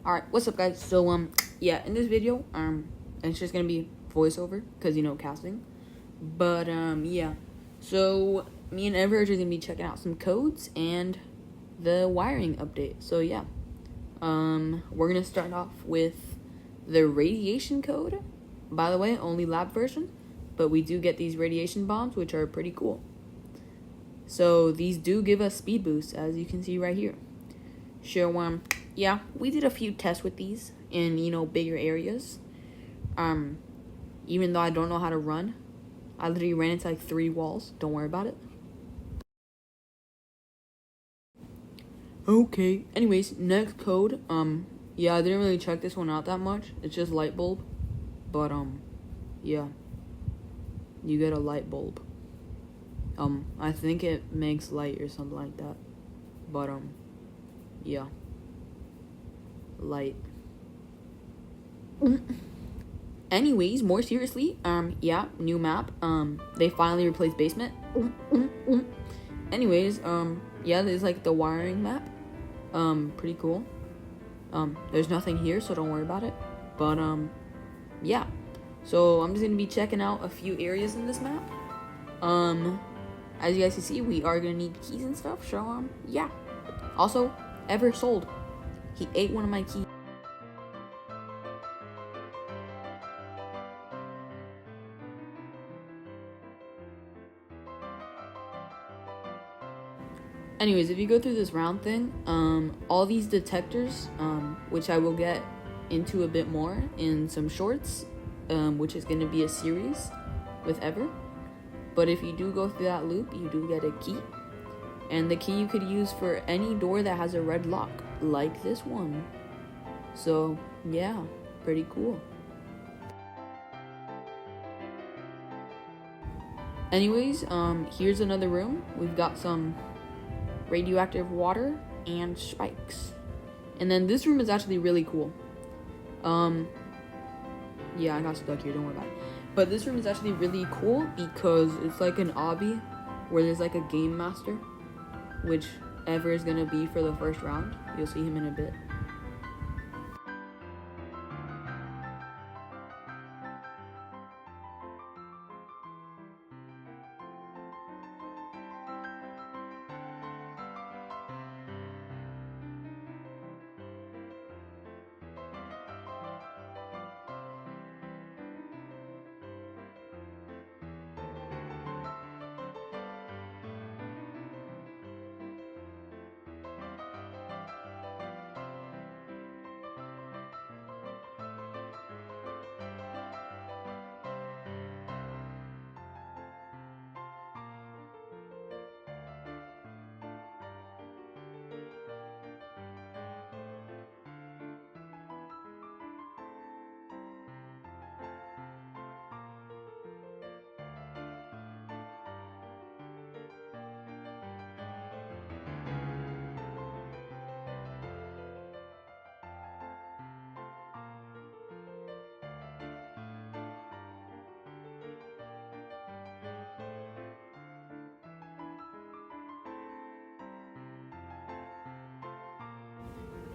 Alright, what's up guys? So yeah, in this video, it's just gonna be voiceover, cause casting. But yeah. So me and Ever are just gonna be checking out some codes and the wiring update. So yeah. We're gonna start off with the radiation code. By the way, only lab version, but we do get these radiation bombs, which are pretty cool. So these do give us speed boosts, as you can see right here. So yeah, we did a few tests with these in bigger areas. Even though I don't know how to run, I literally ran into like 3 walls. Don't worry about it. Okay. Anyways, next code. Yeah, I didn't really check this one out that much. It's just light bulb, but yeah, you get a light bulb. I think it makes light or something like that. But yeah, light. Anyways, more seriously, yeah, new map. They finally replaced basement. Anyways, yeah, there's like the wiring map. Pretty cool. There's nothing here, so don't worry about it. But yeah. So I'm just gonna be checking out a few areas in this map. As you guys can see, we are gonna need keys and stuff. So yeah. Also, Ever sold. He ate one of my keys. Anyways, if you go through this round thing, all these detectors, which I will get into a bit more in some shorts, which is going to be a series with Ever. But if you do go through that loop, you do get a key. And the key you could use for any door that has a red lock, like this one. So, yeah, pretty cool. Anyways, here's another room. We've got some radioactive water and spikes. And then this room is actually really cool. Yeah, I got stuck here, don't worry about it. But this room is actually really cool because it's like an obby where there's like a game master, which Ever is gonna be for the first round. You'll see him in a bit.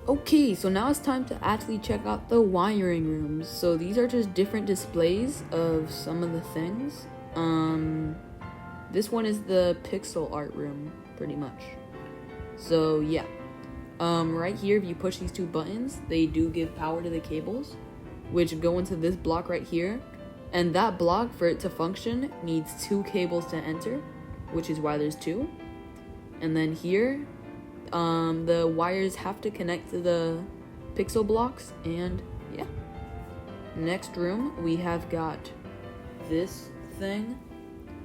Okay, so now it's time to actually check out the wiring rooms. So these are just different displays of some of the things. This one is the pixel art room, pretty much. So yeah, right here, if you push these 2 buttons, they do give power to the cables, which go into this block right here. And that block, for it to function, needs 2 cables to enter, which is why there's 2. And then here, the wires have to connect to the pixel blocks, and yeah. Next room, we have got this thing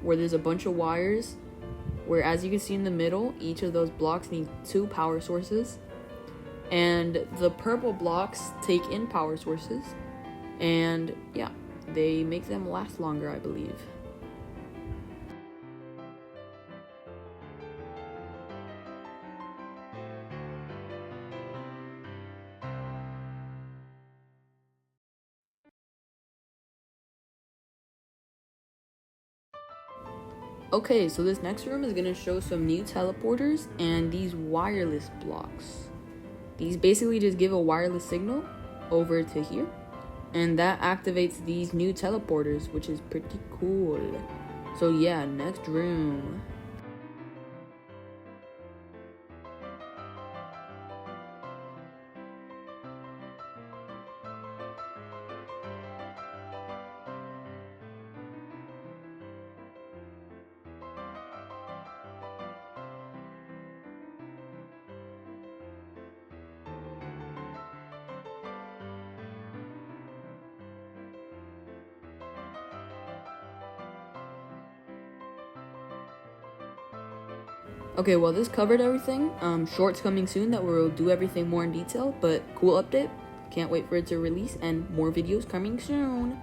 where there's a bunch of wires, where as you can see in the middle, each of those blocks needs 2 power sources, and the purple blocks take in power sources, and yeah, they make them last longer, I believe. Okay, so this next room is going to show some new teleporters and these wireless blocks. These basically just give a wireless signal over to here, and that activates these new teleporters, which is pretty cool. So yeah, next room. Okay, well, this covered everything. Shorts coming soon that will do everything more in detail, but cool update. Can't wait for it to release, and more videos coming soon.